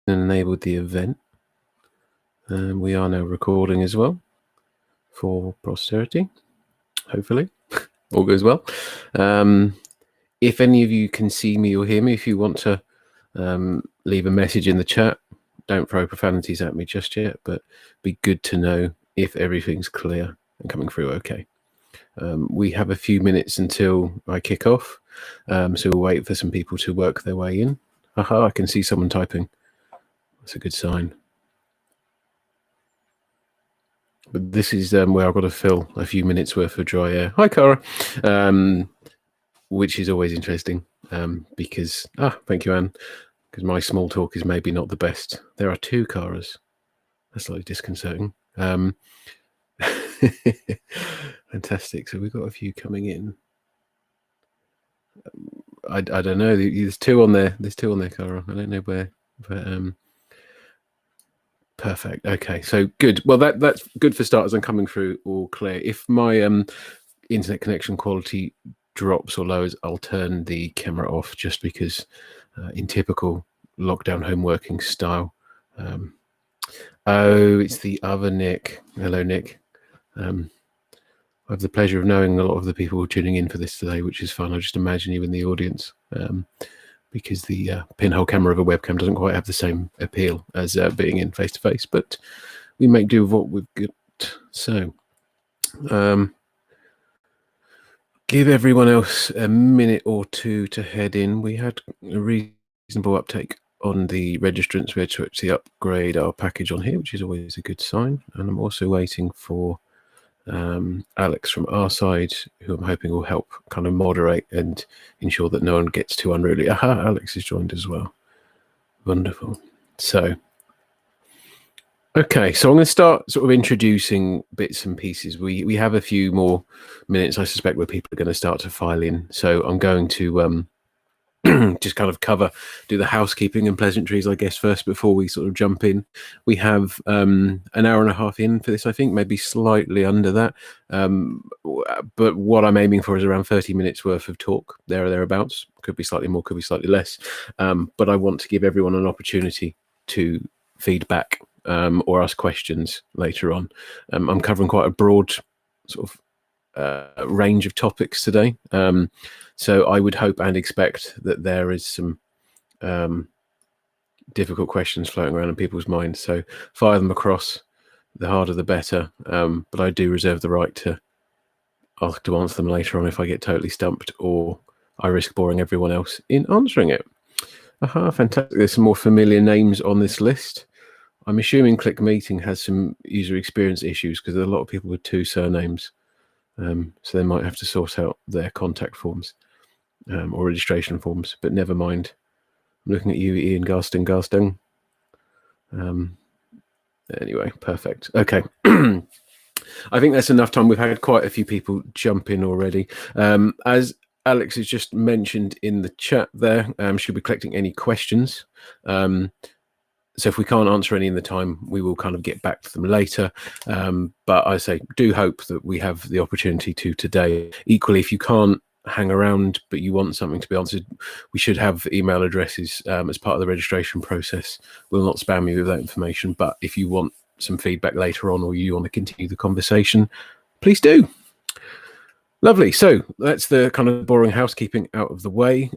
and enabled the event. We are now recording as well for posterity, hopefully. All goes well. If any of you can see me or hear me, if you want to leave a message in the chat, don't throw profanities at me just yet, but be good to know if everything's clear and coming through okay. We have a few minutes until I kick off, so we'll wait for some people to work their way in. Aha, I can see someone typing. That's a good sign. But this is where I've got to fill a few minutes worth of dry air. Hi, Cara. Which is always interesting because, thank you, Anne, because my small talk is maybe not the best. There are two Caras. That's slightly disconcerting. Fantastic. So we've got a few coming in. I don't know. There's two on there. There's two on there, Cara. I don't know where, but perfect. Okay, so good. Well, that's good for starters. I'm coming through all clear. If my internet connection quality drops or lowers, I'll turn the camera off just because in typical lockdown home working style. Oh, it's the other Nick. Hello, Nick. I have the pleasure of knowing a lot of the people who are tuning in for this today, which is fun. I just imagine you in the audience because the pinhole camera of a webcam doesn't quite have the same appeal as being in face-to-face, but we make do with what we've got. So give everyone else a minute or two to head in. We had a reasonable uptake on the registrants. We had to actually upgrade our package on here, which is always a good sign. And I'm also waiting for Alex from our side, who I'm hoping will help kind of moderate and ensure that no one gets too unruly. Aha, Alex has joined as well. Wonderful. So, okay, so I'm going to start sort of introducing bits and pieces. We have a few more minutes, I suspect, where people are going to start to file in. So I'm going to just kind of do the housekeeping and pleasantries, I guess, first before we sort of jump in. We have an hour and a half in for this, I think, maybe slightly under that. But what I'm aiming for is around 30 minutes worth of talk, there or thereabouts. Could be slightly more, could be slightly less. But I want to give everyone an opportunity to feedback or ask questions later on. I'm covering quite a broad sort of range of topics today. So I would hope and expect that there is some difficult questions floating around in people's minds. So fire them across. The harder, the better. But I do reserve the right to ask to answer them later on if I get totally stumped or I risk boring everyone else in answering it. Aha, fantastic. There's some more familiar names on this list. I'm assuming Click Meeting has some user experience issues because there are a lot of people with two surnames. So they might have to sort out their contact forms or registration forms, but never mind. I'm looking at you, Ian Garsting. Anyway, perfect. Okay. I think that's enough time. We've had quite a few people jump in already. As Alex has just mentioned in the chat there, she'll be collecting any questions. So if we can't answer any in the time, we will kind of get back to them later. But I say, do hope that we have the opportunity to today. Equally, if you can't hang around, but you want something to be answered, we should have email addresses as part of the registration process. We'll not spam you with that information. But if you want some feedback later on, or you want to continue the conversation, please do. Lovely. So that's the kind of boring housekeeping out of the way.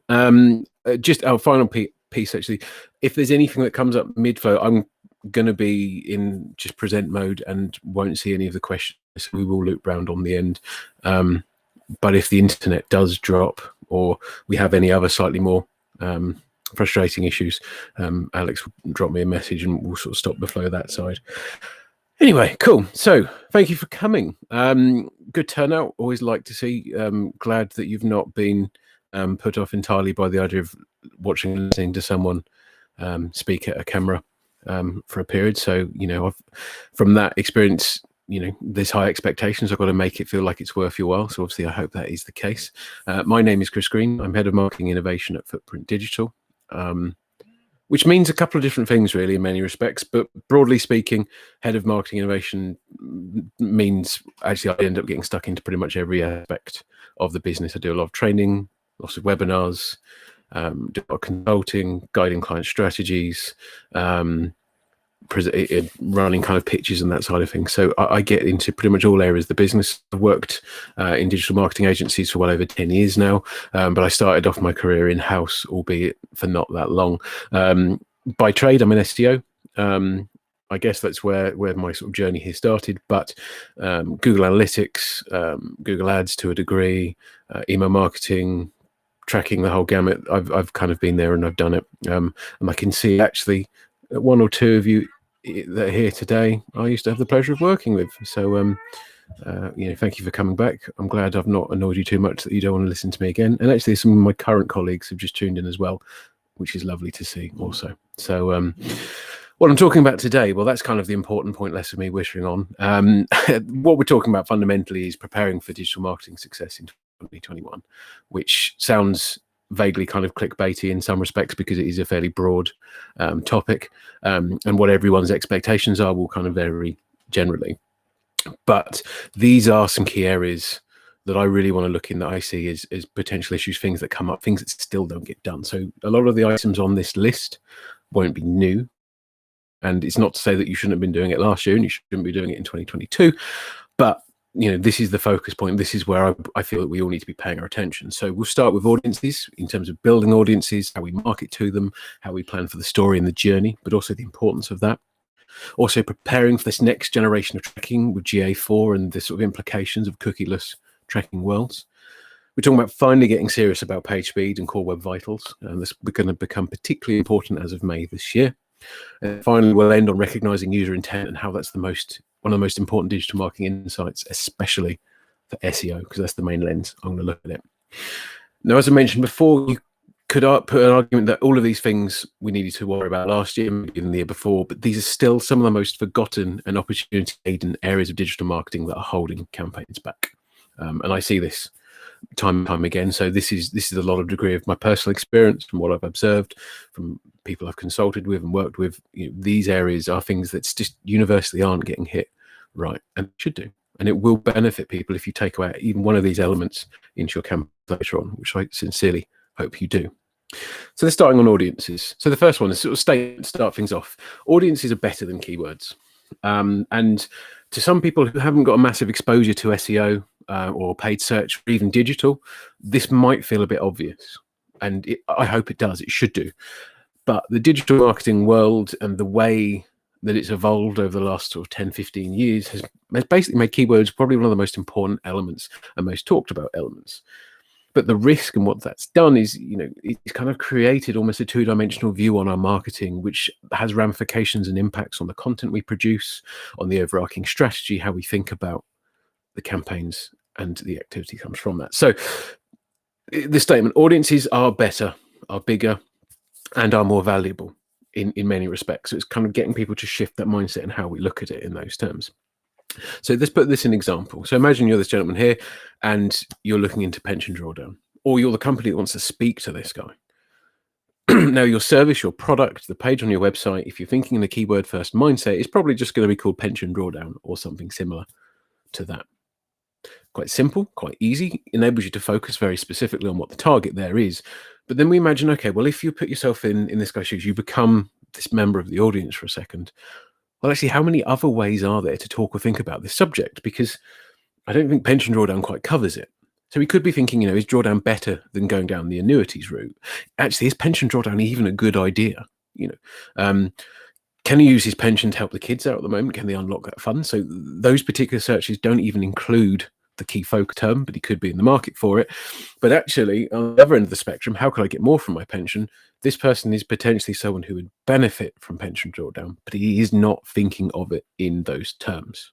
Just our final piece, actually. If there's anything that comes up mid-flow, I'm going to be in just present mode and won't see any of the questions. We will loop round on the end. But if the internet does drop or we have any other slightly more frustrating issues, Alex will drop me a message and we'll sort of stop the flow that side. Anyway, cool. So thank you for coming. Good turnout. Always like to see. Glad that you've not been put off entirely by the idea of watching and listening to someone speak at a camera for a period. So, from that experience, there's high expectations. I've got to make it feel like it's worth your while. So obviously I hope that is the case. My name is Chris Green. I'm head of marketing innovation at Footprint Digital, which means a couple of different things really in many respects. But broadly speaking, head of marketing innovation means actually I end up getting stuck into pretty much every aspect of the business. I do a lot of training, lots of webinars, do a lot of consulting, guiding client strategies, running kind of pitches and that side of things. So I get into pretty much all areas of the business. I've worked in digital marketing agencies for well over 10 years now, but I started off my career in-house, albeit for not that long. By trade, I'm an SEO. I guess that's where my sort of journey here started. But Google Analytics, Google Ads to a degree, email marketing, tracking the whole gamut. I've kind of been there and I've done it. And I can see actually one or two of you that are here today, I used to have the pleasure of working with. So, thank you for coming back. I'm glad I've not annoyed you too much that you don't want to listen to me again. And actually, some of my current colleagues have just tuned in as well, which is lovely to see also. So, what I'm talking about today, well, that's kind of the important point, less of me whistling on. What we're talking about fundamentally is preparing for digital marketing success in 2021, which sounds vaguely kind of clickbaity in some respects because it is a fairly broad topic, and what everyone's expectations are will kind of vary generally. But these are some key areas that I really want to look in, that I see as potential issues, things that come up, things that still don't get done. So a lot of the items on this list won't be new. And it's not to say that you shouldn't have been doing it last year and you shouldn't be doing it in 2022. But this is the focus point. This is where I feel that we all need to be paying our attention. So we'll start with audiences, in terms of building audiences, how we market to them, how we plan for the story and the journey, but also the importance of that. Also preparing for this next generation of tracking with GA4 and the sort of implications of cookieless tracking worlds. We're talking about finally getting serious about page speed and core web vitals. And this is going to become particularly important as of May this year. And finally, we'll end on recognizing user intent and how that's one of the most important digital marketing insights, especially for SEO, because that's the main lens I'm going to look at it. Now, as I mentioned before, you could put an argument that all of these things we needed to worry about last year, maybe even the year before, but these are still some of the most forgotten and opportunity-laden areas of digital marketing that are holding campaigns back. And I see this time and time again. So this is a lot of degree of my personal experience from what I've observed from people I've consulted with and worked with. These areas are things that just universally aren't getting hit right, and should do. And it will benefit people if you take away even one of these elements into your campaign later on, which I sincerely hope you do. So they're starting on audiences. So the first one is sort of start things off. Audiences are better than keywords. And to some people who haven't got a massive exposure to SEO or paid search or even digital, this might feel a bit obvious. And I hope it does. It should do. But the digital marketing world and the way that it's evolved over the last sort of 10, 15 years has basically made keywords probably one of the most important elements and most talked about elements. But the risk and what that's done is, it's kind of created almost a two-dimensional view on our marketing, which has ramifications and impacts on the content we produce, on the overarching strategy, how we think about the campaigns, and the activity comes from that. So the statement, audiences are better, are bigger, and are more valuable in many respects. So it's kind of getting people to shift that mindset and how we look at it in those terms. So let's put this in example. So imagine you're this gentleman here and you're looking into pension drawdown, or you're the company that wants to speak to this guy. Now, your service, your product, the page on your website, if you're thinking in a keyword first mindset, is probably just going to be called pension drawdown or something similar to that. Quite simple, quite easy, enables you to focus very specifically on what the target there is. But then we imagine, okay, well, if you put yourself in this guy's shoes, you become this member of the audience for a second. Well, actually, how many other ways are there to talk or think about this subject? Because I don't think pension drawdown quite covers it. So we could be thinking, is drawdown better than going down the annuities route? Actually, is pension drawdown even a good idea? Can he use his pension to help the kids out at the moment? Can they unlock that fund? So those particular searches don't even include the key focus term, but he could be in the market for it. But actually, on the other end of the spectrum, how could I get more from my pension? This person is potentially someone who would benefit from pension drawdown, but he is not thinking of it in those terms.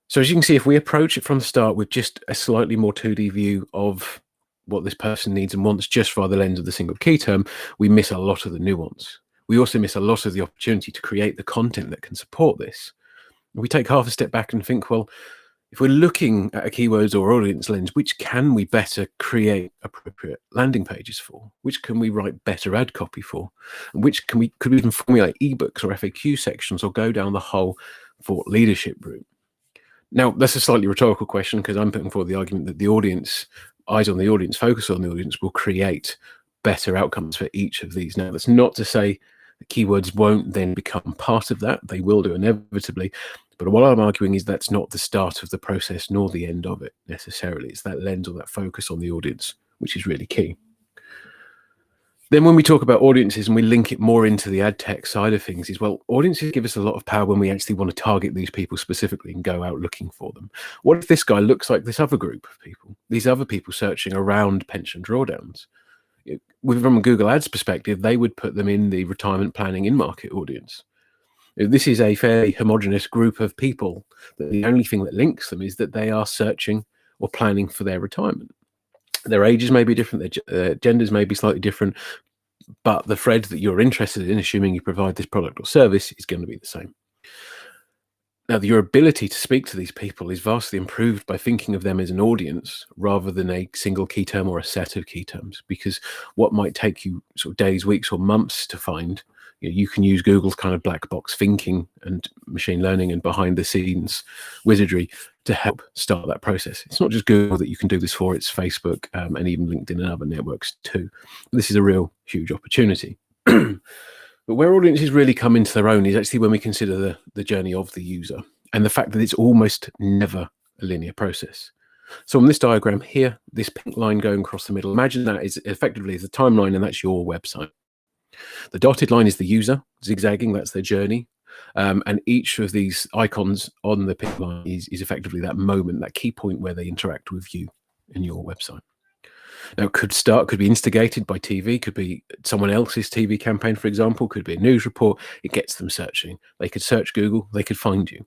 So as you can see, if we approach it from the start with just a slightly more 2D view of what this person needs and wants just via the lens of the single key term, we miss a lot of the nuance. We also miss a lot of the opportunity to create the content that can support this. We take half a step back and think, well, if we're looking at a keywords or audience lens, which can we better create appropriate landing pages for? Which can we write better ad copy for? And which could we even formulate ebooks or FAQ sections or go down the whole thought leadership route? Now, that's a slightly rhetorical question because I'm putting forward the argument that the audience, eyes on the audience, focus on the audience will create better outcomes for each of these. Now, that's not to say that keywords won't then become part of that. They will do inevitably. But what I'm arguing is that's not the start of the process nor the end of it necessarily. It's that lens or that focus on the audience, which is really key. Then when we talk about audiences and we link it more into the ad tech side of things, is, well, audiences give us a lot of power when we actually want to target these people specifically and go out looking for them. What if this guy looks like this other group of people, these other people searching around pension drawdowns? From a Google Ads perspective, they would put them in the retirement planning in-market audience. This is a fairly homogenous group of people that the only thing that links them is that they are searching or planning for their retirement. Their ages may be different, their genders may be slightly different, but the thread that you're interested in, assuming you provide this product or service, is going to be the same. Now, your ability to speak to these people is vastly improved by thinking of them as an audience rather than a single key term or a set of key terms, because what might take you sort of days, weeks, or months to find, you can use Google's kind of black box thinking and machine learning and behind the scenes wizardry to help start that process. It's not just Google that you can do this for, it's Facebook and even LinkedIn and other networks too. This is a real huge opportunity. But where audiences really come into their own is actually when we consider the journey of the user and the fact that it's almost never a linear process. So on this diagram here, this pink line going across the middle, imagine that is effectively the timeline, and that's your website. The dotted line is the user, zigzagging, that's their journey. And each of these icons on the pink line is effectively that moment, that key point where they interact with you and your website. Now, it could be instigated by TV, could be someone else's TV campaign, for example, could be a news report. It gets them searching. They could search Google, they could find you.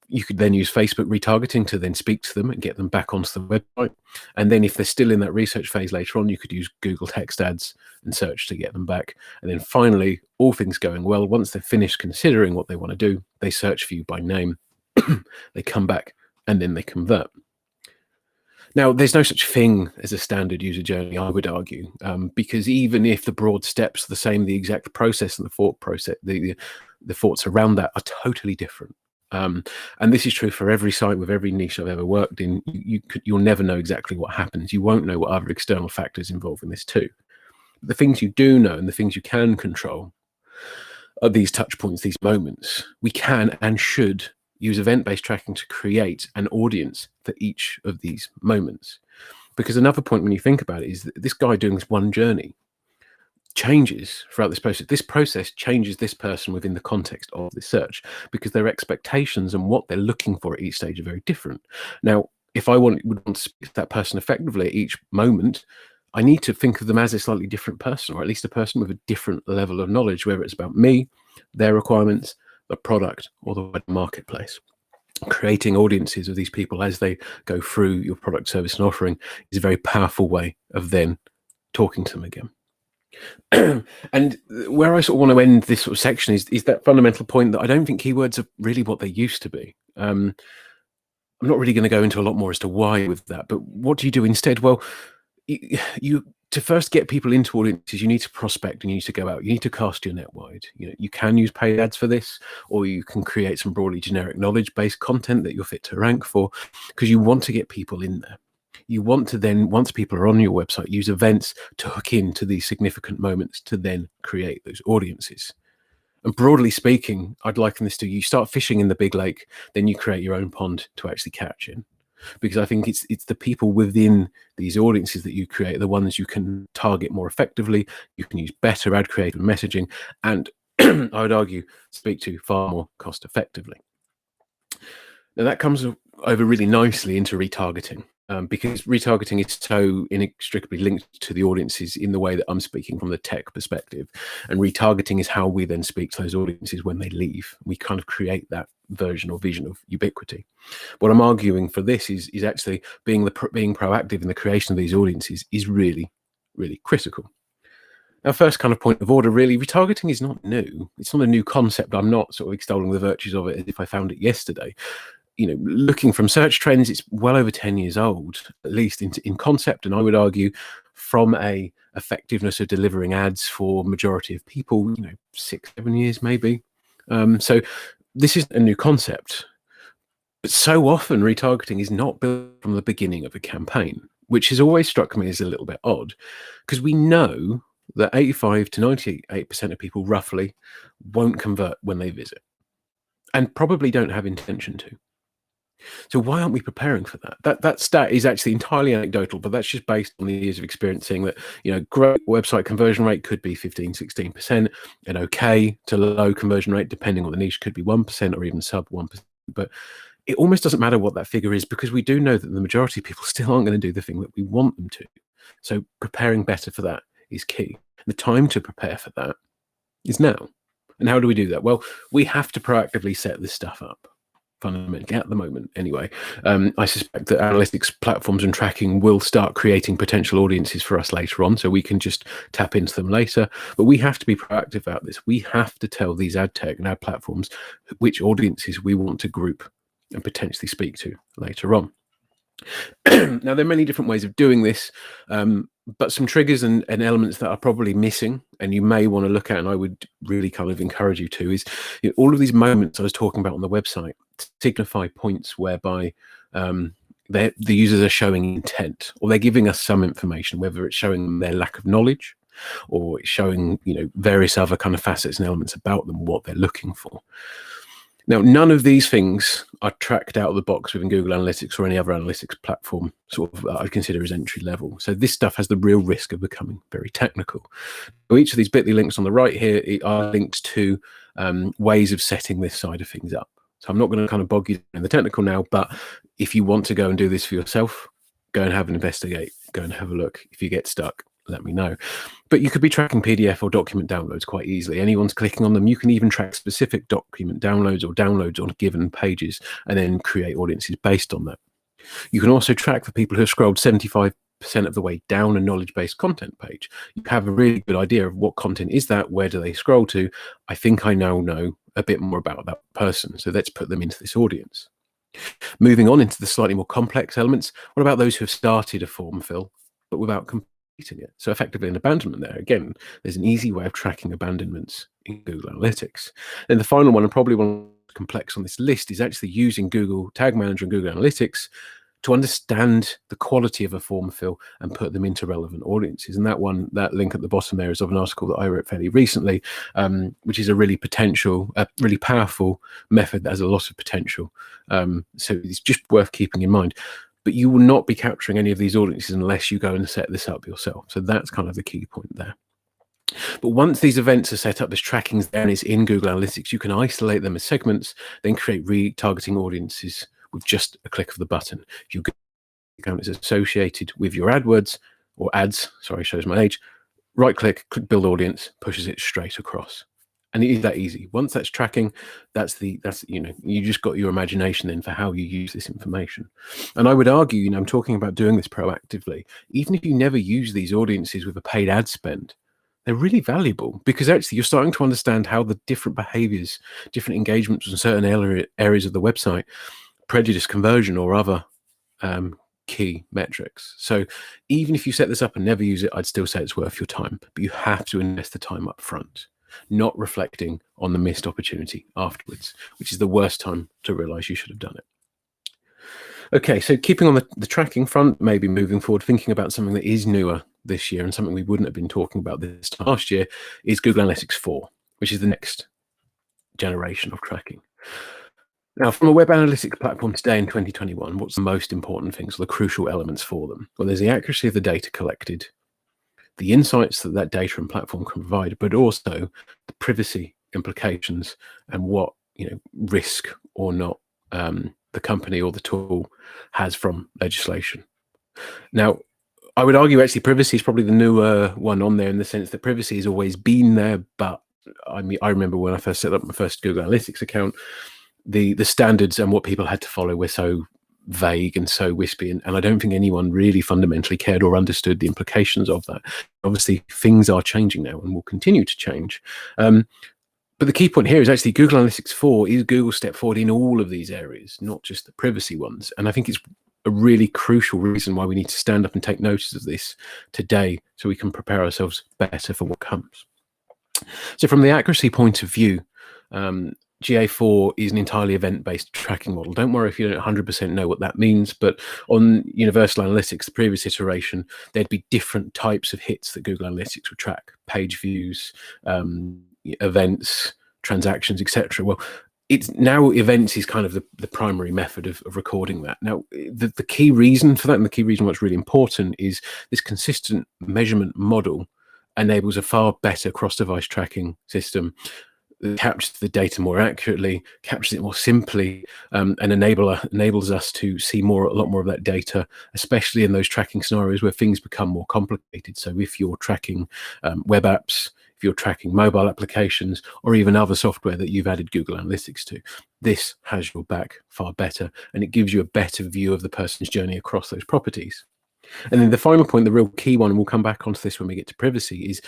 You could then use Facebook retargeting to then speak to them and get them back onto the website. And then if they're still in that research phase later on, you could use Google text ads and search to get them back. And then finally, all things going well, once they've finished considering what they want to do, they search for you by name, they come back, and then they convert. Now, there's no such thing as a standard user journey, I would argue, because even if the broad steps are the same, the exact process and the thought process, the thoughts around that are totally different. And this is true for every site with every niche I've ever worked in. You'll never know exactly what happens. You won't know what other external factors involve in this too. But the things you do know and the things you can control are these touch points, these moments. We can and should use event-based tracking to create an audience for each of these moments. Because another point when you think about it is that this guy doing this one journey changes throughout this process. This process changes this person within the context of the search, because their expectations and what they're looking for at each stage are very different. Now, if I would want to speak to that person effectively at each moment, I need to think of them as a slightly different person, or at least a person with a different level of knowledge, whether it's about me, their requirements, the product, or the marketplace. Creating audiences of these people as they go through your product, service, and offering is a very powerful way of then talking to them again. And where I sort of want to end this sort of section is that fundamental point that I don't think keywords are really what they used to be. I'm not really going to go into a lot more as to why with that, but what do you do instead? Well, you to first get people into audiences, you need to prospect and you need to go out. You need to cast your net wide. You can use paid ads for this, or you can create some broadly generic knowledge-based content that you're fit to rank for, because you want to get people in there. You want to then, once people are on your website, use events to hook into these significant moments to then create those audiences. And broadly speaking, I'd liken this to you start fishing in the big lake, then you create your own pond to actually catch in. Because I think it's the people within these audiences that you create, the ones you can target more effectively, you can use better ad creative messaging, and I would argue speak to far more cost effectively. Now that comes over really nicely into retargeting. Because retargeting is so inextricably linked to the audiences in the way that I'm speaking from the tech perspective. And retargeting is how we then speak to those audiences when they leave. We kind of create that version or vision of ubiquity. What I'm arguing for this is actually being proactive in the creation of these audiences is really, really critical. Now, first kind of point of order, really, retargeting is not new. It's not a new concept. I'm not sort of extolling the virtues of it as if I found it yesterday. Looking from search trends, it's well over 10 years old, at least in concept. And I would argue from a effectiveness of delivering ads for majority of people, 6-7 years maybe. So this is a new concept. But so often retargeting is not built from the beginning of a campaign. which has always struck me as a little bit odd, because we know that 85 to 98% of people roughly won't convert when they visit, and probably don't have intention to. So why aren't we preparing for that? That stat is actually entirely anecdotal, but that's just based on the years of experience seeing that, great website conversion rate could be 15, 16%, and okay to low conversion rate, depending on the niche, could be 1% or even sub 1%. But it almost doesn't matter what that figure is, because we do know that the majority of people still aren't going to do the thing that we want them to. So preparing better for that is key. The time to prepare for that is now. And how do we do that? Well, we have to proactively set this stuff up, fundamentally, at the moment anyway. I suspect that analytics platforms and tracking will start creating potential audiences for us later on, so we can just tap into them later. But we have to be proactive about this. We have to tell these ad tech and ad platforms which audiences we want to group and potentially speak to later on. Now, there are many different ways of doing this, but some triggers and elements that are probably missing, and you may want to look at, and I would really kind of encourage you to, is all of these moments I was talking about on the website signify points whereby the users are showing intent, or they're giving us some information, whether it's showing their lack of knowledge, or it's showing various other kind of facets and elements about them, what they're looking for. Now, none of these things are tracked out of the box within Google Analytics or any other analytics platform I'd consider as entry level. So this stuff has the real risk of becoming very technical. So each of these bit.ly links on the right here are links to ways of setting this side of things up. So I'm not going to kind of bog you down in the technical now, but if you want to go and do this for yourself, go and have an investigate, go and have a look. If you get stuck, let me know. But you could be tracking PDF or document downloads quite easily. Anyone's clicking on them. You can even track specific document downloads or downloads on given pages and then create audiences based on that. You can also track the people who have scrolled 75% of the way down a knowledge-based content page. You have a really good idea of what content is that, where do they scroll to. I think I now know a bit more about that person, so let's put them into this audience. Moving on into the slightly more complex elements, what about those who have started a form fill but without completing it? So effectively an abandonment there. Again, there's an easy way of tracking abandonments in Google Analytics. And the final one, and probably one of the most complex on this list, is actually using Google Tag Manager and Google Analytics to understand the quality of a form fill and put them into relevant audiences. And that link at the bottom there is of an article that I wrote fairly recently, which is a really powerful method that has a lot of potential. So it's just worth keeping in mind. But you will not be capturing any of these audiences unless you go and set this up yourself. So that's kind of the key point there. But once these events are set up, this tracking's there and it's in Google Analytics, you can isolate them as segments, then create retargeting audiences with just a click of the button. If your account is associated with your AdWords or ads, sorry, shows my age, right click build audience, pushes it straight across. And it is that easy. Once that's tracking, you just got your imagination then for how you use this information. And I would argue, I'm talking about doing this proactively. Even if you never use these audiences with a paid ad spend, they're really valuable, because actually you're starting to understand how the different behaviors, different engagements in certain areas of the website prejudice conversion or other key metrics. So even if you set this up and never use it, I'd still say it's worth your time, but you have to invest the time up front, not reflecting on the missed opportunity afterwards, which is the worst time to realize you should have done it. Okay, so keeping on the tracking front, maybe moving forward, thinking about something that is newer this year and something we wouldn't have been talking about this time last year, is Google Analytics 4, which is the next generation of tracking. Now, from a web analytics platform today in 2021, what's the most important things, or the crucial elements for them? Well, there's the accuracy of the data collected, the insights that data and platform can provide, but also the privacy implications and what risk or not the company or the tool has from legislation. Now, I would argue actually privacy is probably the newer one on there, in the sense that privacy has always been there, but I remember when I first set up my first Google Analytics account, the standards and what people had to follow were so vague and so wispy, and I don't think anyone really fundamentally cared or understood the implications of that. Obviously, things are changing now and will continue to change. But the key point here is actually Google Analytics 4 is Google's step forward in all of these areas, not just the privacy ones. And I think it's a really crucial reason why we need to stand up and take notice of this today, so we can prepare ourselves better for what comes. So from the accuracy point of view, GA4 is an entirely event-based tracking model. Don't worry if you don't 100% know what that means, but on Universal Analytics, the previous iteration, there'd be different types of hits that Google Analytics would track: page views, events, transactions, etc. Well, it's now events is kind of the primary method of recording that. Now, the key reason for that, and the key reason what's really important, is this consistent measurement model enables a far better cross-device tracking system that captures the data more accurately, captures it more simply, and enables us to see a lot more of that data, especially in those tracking scenarios where things become more complicated. So if you're tracking web apps, if you're tracking mobile applications, or even other software that you've added Google Analytics to, this has your back far better, and it gives you a better view of the person's journey across those properties. And then the final point, the real key one, and we'll come back onto this when we get to privacy, is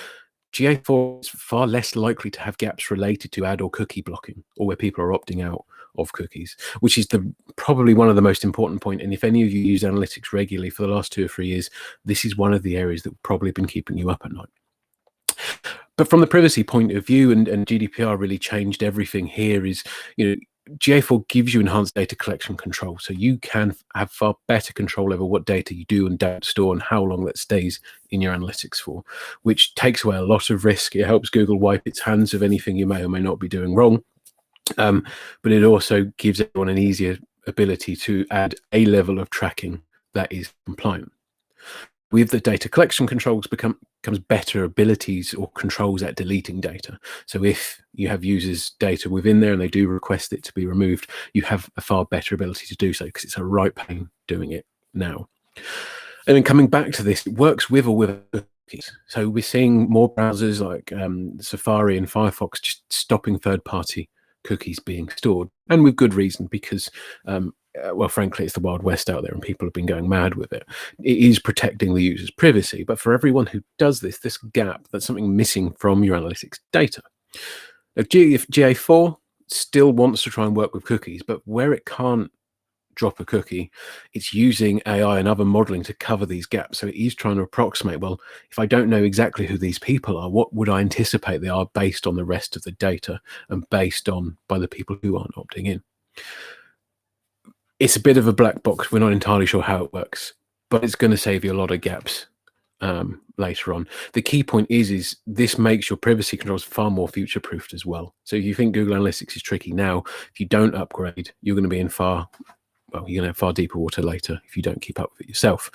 GA4 is far less likely to have gaps related to ad or cookie blocking, or where people are opting out of cookies, which is probably one of the most important points. And if any of you use analytics regularly for the last 2 or 3 years, this is one of the areas that probably been keeping you up at night. But from the privacy point of view, and GDPR really changed everything here, is, GA4 gives you enhanced data collection control. So you can have far better control over what data you do and don't store and how long that stays in your analytics for, which takes away a lot of risk. It helps Google wipe its hands of anything you may or may not be doing wrong. But it also gives everyone an easier ability to add a level of tracking that is compliant. With the data collection controls comes better abilities or controls at deleting data. So if you have users' data within there and they do request it to be removed, you have a far better ability to do so, because it's a right pain doing it now. And then coming back to this, it works with or without cookies. So we're seeing more browsers like Safari and Firefox just stopping third-party cookies being stored, and with good reason, because well, frankly, it's the Wild West out there and people have been going mad with it. It is protecting the user's privacy, but for everyone who does this gap, that's something missing from your analytics data. If GA4 still wants to try and work with cookies, but where it can't drop a cookie, it's using AI and other modeling to cover these gaps. So it is trying to approximate, well, if I don't know exactly who these people are, what would I anticipate they are based on the rest of the data and based on by the people who aren't opting in. It's a bit of a black box. We're not entirely sure how it works, but it's going to save you a lot of gaps later on. The key point is this makes your privacy controls far more future-proofed as well. So if you think Google Analytics is tricky now, if you don't upgrade, you're going to be in you're going to have far deeper water later if you don't keep up with it yourself.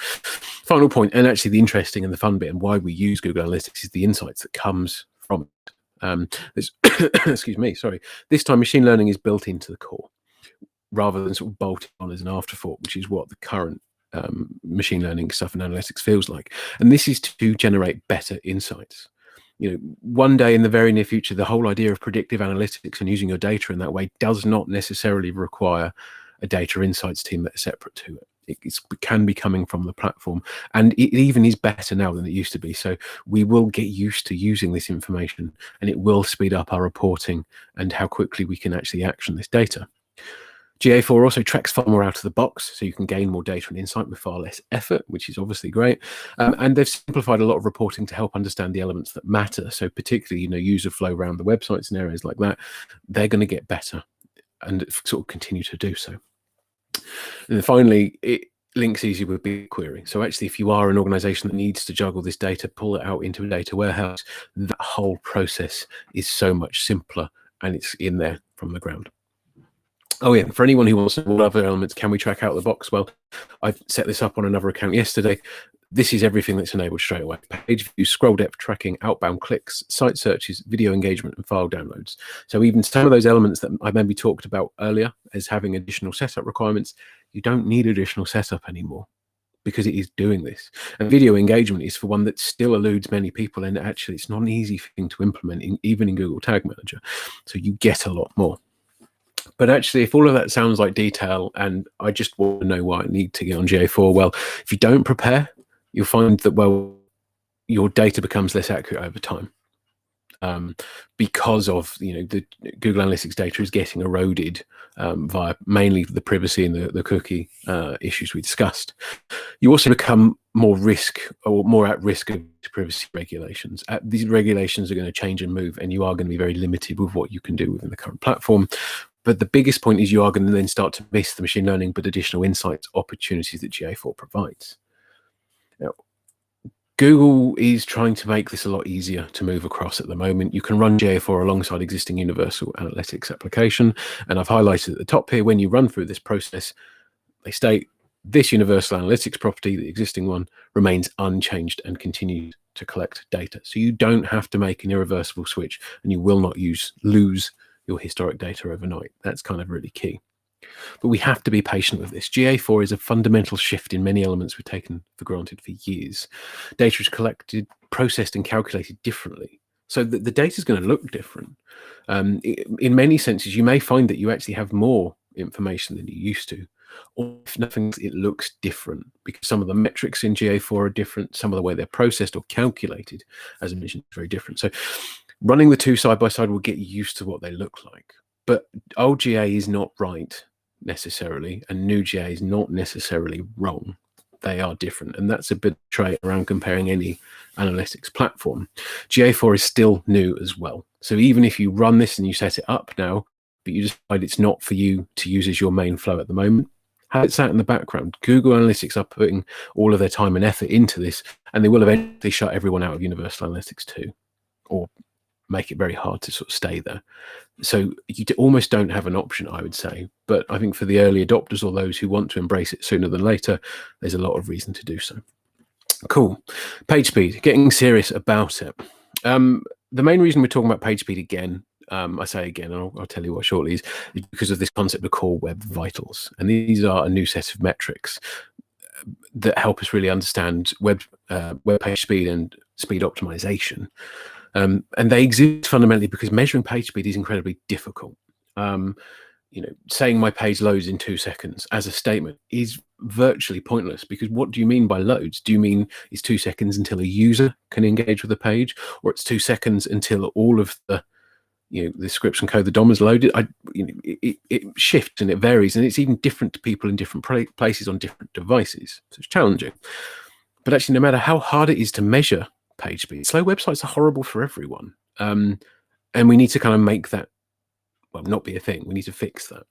Final point, and actually the interesting and the fun bit and why we use Google Analytics, is the insights that comes from it. Excuse me, sorry. This time machine learning is built into the core, rather than sort of bolted on as an afterthought, which is what the current machine learning stuff and analytics feels like. And this is to generate better insights. One day in the very near future, the whole idea of predictive analytics and using your data in that way does not necessarily require a data insights team that is separate to it. It can be coming from the platform, and it even is better now than it used to be. So we will get used to using this information, and it will speed up our reporting and how quickly we can actually action this data. GA4 also tracks far more out of the box, so you can gain more data and insight with far less effort, which is obviously great. And they've simplified a lot of reporting to help understand the elements that matter. So particularly, user flow around the websites and areas like that, they're going to get better and sort of continue to do so. And then finally, it links easy with BigQuery. So actually, if you are an organization that needs to juggle this data, pull it out into a data warehouse, that whole process is so much simpler, and it's in there from the ground. Oh yeah, for anyone who wants to know what other elements can we track out of the box, well, I've set this up on another account yesterday. This is everything that's enabled straight away: page views, scroll depth tracking, outbound clicks, site searches, video engagement, and file downloads. So even some of those elements that I maybe talked about earlier as having additional setup requirements, you don't need additional setup anymore, because it is doing this. And video engagement is for one that still eludes many people, and actually it's not an easy thing to implement even in Google Tag Manager. So you get a lot more. But actually, if all of that sounds like detail and I just want to know why I need to get on GA4, well, if you don't prepare, you'll find that, well, your data becomes less accurate over time. Because of the Google Analytics data is getting eroded via mainly the privacy and the cookie issues we discussed. You also become more risk or more at risk of privacy regulations. These regulations are going to change and move, and you are going to be very limited with what you can do within the current platform. But the biggest point is you are going to then start to miss the machine learning, but additional insights, opportunities that GA4 provides. Now, Google is trying to make this a lot easier to move across at the moment. You can run GA4 alongside existing Universal Analytics application. And I've highlighted at the top here, when you run through this process, they state this Universal Analytics property, the existing one, remains unchanged and continues to collect data. So you don't have to make an irreversible switch, and you will not lose your historic data overnight. That's kind of really key. But we have to be patient with this. GA4 is a fundamental shift in many elements we've taken for granted for years. Data is collected, processed, and calculated differently. So the data is going to look different. In many senses, you may find that you actually have more information than you used to. Or if nothing, it looks different because some of the metrics in GA4 are different. Some of the way they're processed or calculated, as I mentioned, is very different. So running the two side by side will get you used to what they look like. But old GA is not right necessarily, and new GA is not necessarily wrong. They are different, and that's a bit of a trait around comparing any analytics platform. GA4 is still new as well. So even if you run this and you set it up now, but you decide it's not for you to use as your main flow at the moment, have it sat in the background. Google Analytics are putting all of their time and effort into this, and they will eventually shut everyone out of Universal Analytics too, or make it very hard to sort of stay there. So you almost don't have an option, I would say. But I think for the early adopters or those who want to embrace it sooner than later, there's a lot of reason to do so. Cool. Page speed, getting serious about it. The main reason we're talking about page speed again, I say again, and I'll tell you what shortly, is because of this concept of core web vitals. And these are a new set of metrics that help us really understand web page speed and speed optimization. And they exist fundamentally because measuring page speed is incredibly difficult. Saying my page loads in 2 seconds as a statement is virtually pointless, because what do you mean by loads? Do you mean it's 2 seconds until a user can engage with the page, or it's 2 seconds until all of the the scripts and code, the DOM is loaded? It shifts and it varies, and it's even different to people in different places on different devices. So it's challenging. But actually, no matter how hard it is to measure page speed, slow websites are horrible for everyone. And we need to kind of make that, well, not be a thing. We need to fix that.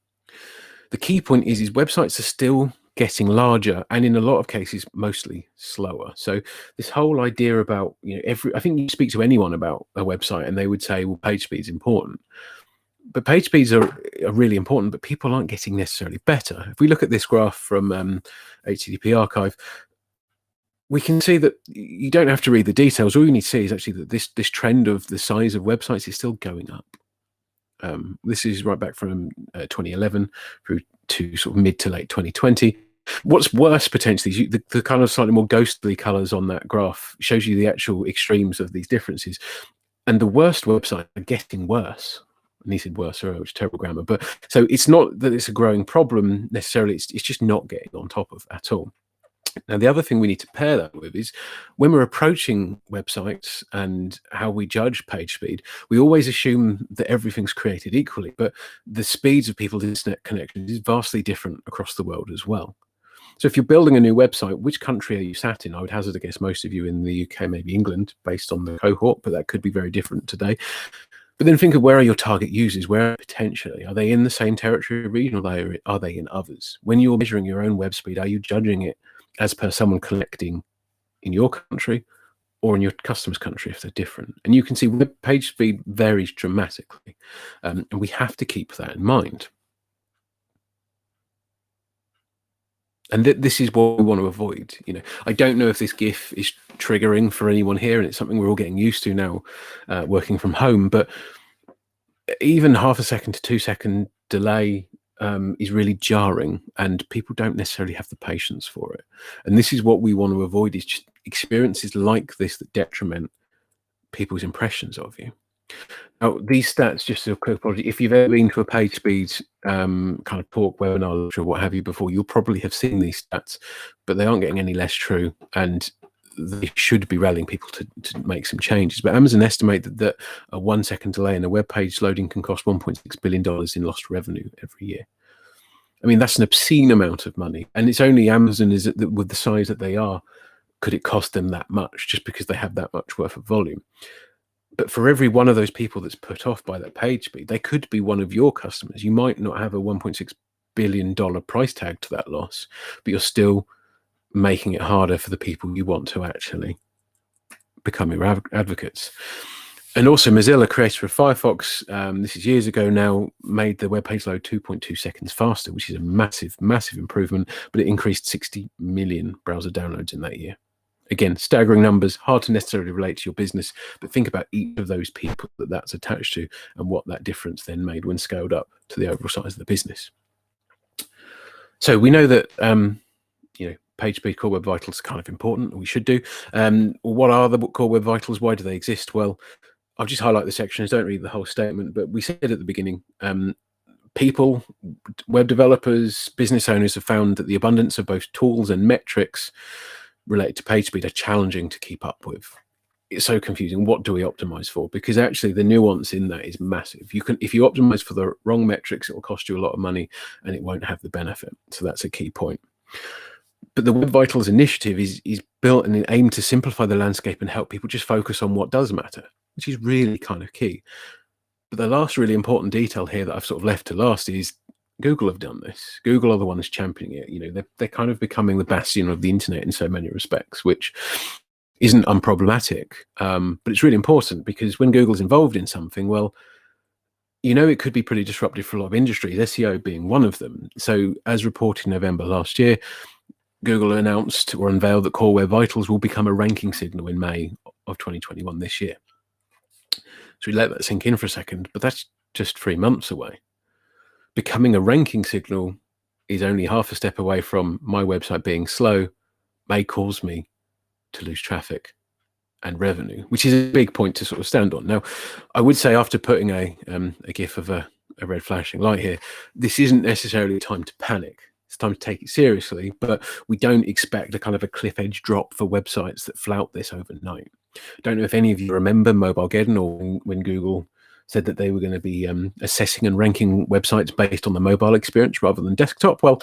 The key point is websites are still getting larger, and in a lot of cases, mostly slower. So this whole idea about, I think you speak to anyone about a website and they would say, well, page speed is important. But page speeds are really important, but people aren't getting necessarily better. If we look at this graph from HTTP Archive, we can see that you don't have to read the details. All you need to see is actually that this trend of the size of websites is still going up. This is right back from 2011 through to sort of mid to late 2020. What's worse potentially is the kind of slightly more ghostly colors on that graph shows you the actual extremes of these differences. And the worst websites are getting worse. And he said worse, which is terrible grammar. But so it's not that it's a growing problem necessarily. It's just not getting on top of at all. Now, the other thing we need to pair that with is when we're approaching websites and how we judge page speed, we always assume that everything's created equally, but the speeds of people's internet connections is vastly different across the world as well. So if you're building a new website, which country are you sat in? I would hazard a guess most of you in the UK, maybe England, based on the cohort, but that could be very different today. But then think of, where are your target users? Where potentially? Are they in the same territory or region, or are they in others? When you're measuring your own web speed, are you judging it as per someone collecting in your country or in your customer's country if they're different? And you can see web page speed varies dramatically. And we have to keep that in mind. And this is what we want to avoid. I don't know if this GIF is triggering for anyone here, and it's something we're all getting used to now, working from home. But even half a second to 2 second delay is really jarring, and people don't necessarily have the patience for it. And this is what we want to avoid, is just experiences like this that detriment people's impressions of you. Now, these stats, just a quick apology, if you've ever been to a page speed kind of talk, webinar, or what have you before, you'll probably have seen these stats, but they aren't getting any less true, and they should be rallying people to make some changes. But Amazon estimated that a 1 second delay in a web page loading can cost $1.6 billion in lost revenue every year. I mean, that's an obscene amount of money, and it's only Amazon with the size that they are could it cost them that much just because they have that much worth of volume? But for every one of those people that's put off by that page speed, they could be one of your customers. You might not have a $1.6 billion price tag to that loss, but you're still making it harder for the people you want to actually become your advocates. And also Mozilla, creator of Firefox, this is years ago now, made the web page load 2.2 seconds faster, which is a massive, massive improvement, but it increased 60 million browser downloads in that year. Again, staggering numbers, hard to necessarily relate to your business, but think about each of those people that that's attached to and what that difference then made when scaled up to the overall size of the business. So we know that, page speed core web vitals are kind of important, or we should do. What are the core web vitals? Why do they exist? Well, I'll just highlight the sections, don't read the whole statement, but we said at the beginning, people, web developers, business owners have found that the abundance of both tools and metrics related to page speed are challenging to keep up with. It's so confusing. What do we optimize for? Because actually the nuance in that is massive. If you optimize for the wrong metrics, it will cost you a lot of money and it won't have the benefit. So that's a key point. But the Web Vitals initiative is built and aimed to simplify the landscape and help people just focus on what does matter, which is really kind of key. But the last really important detail here that I've sort of left to last is Google have done this. Google are the ones championing it. They're kind of becoming the bastion of the internet in so many respects, which isn't unproblematic. But it's really important because when Google's involved in something, well, it could be pretty disruptive for a lot of industries, SEO being one of them. So as reported in November last year, Google announced or unveiled that Core Web Vitals will become a ranking signal in May of 2021 this year. So we let that sink in for a second, but that's just 3 months away. Becoming a ranking signal is only half a step away from my website being slow, may cause me to lose traffic and revenue, which is a big point to sort of stand on. Now, I would say after putting a GIF of a red flashing light here, this isn't necessarily a time to panic. It's time to take it seriously, but we don't expect a kind of a cliff edge drop for websites that flout this overnight. I don't know if any of you remember Mobilegeddon or when Google said that they were going to be assessing and ranking websites based on the mobile experience rather than desktop. Well,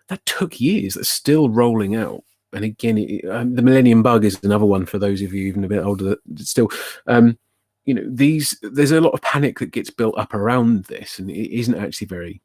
that took years. That's still rolling out. And again, the Millennium Bug is another one for those of you even a bit older. That still, there's a lot of panic that gets built up around this, and it isn't actually very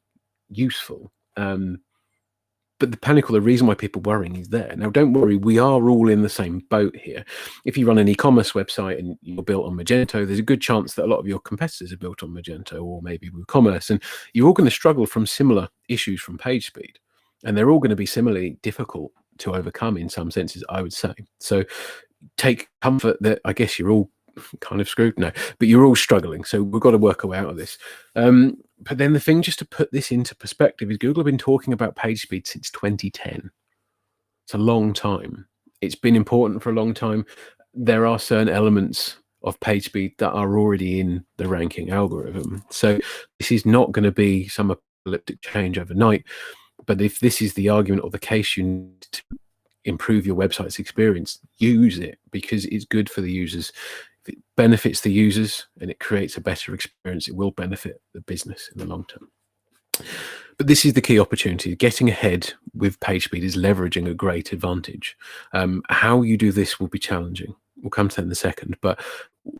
useful. But the panic, or the reason why people are worrying, is there. Now, don't worry, we are all in the same boat here. If you run an e-commerce website and you're built on Magento, there's a good chance that a lot of your competitors are built on Magento or maybe WooCommerce, and you're all going to struggle from similar issues from page speed, and they're all going to be similarly difficult to overcome in some senses, I would say. So take comfort that I guess you're all kind of screwed now, but you're all struggling. So we've got to work our way out of this. But then the thing, just to put this into perspective, is Google have been talking about page speed since 2010. It's a long time. It's been important for a long time. There are certain elements of page speed that are already in the ranking algorithm. So this is not going to be some apocalyptic change overnight. But if this is the argument or the case you need to improve your website's experience, use it, because it's good for the users. If it benefits the users and it creates a better experience, it will benefit the business in the long term. But this is the key opportunity. Getting ahead with page speed is leveraging a great advantage. How you do this will be challenging. We'll come to that in a second, but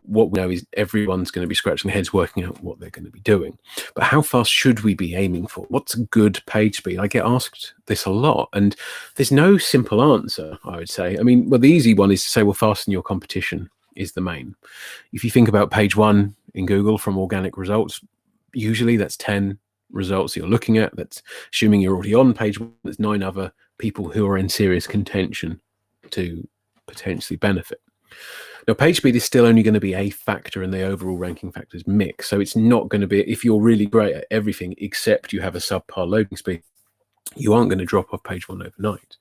what we know is everyone's going to be scratching their heads working out what they're going to be doing. But how fast should we be aiming for? What's a good page speed? I get asked this a lot, and there's no simple answer, I would say. I mean, well, the easy one is to say, well, faster than your competition is the main. If you think about page one in Google from organic results, usually that's 10 results you're looking at. That's assuming you're already on page one. There's 9 other people who are in serious contention to potentially benefit. Now, page speed is still only going to be a factor in the overall ranking factors mix. So it's not going to be, if you're really great at everything except you have a subpar loading speed, you aren't going to drop off page one overnight.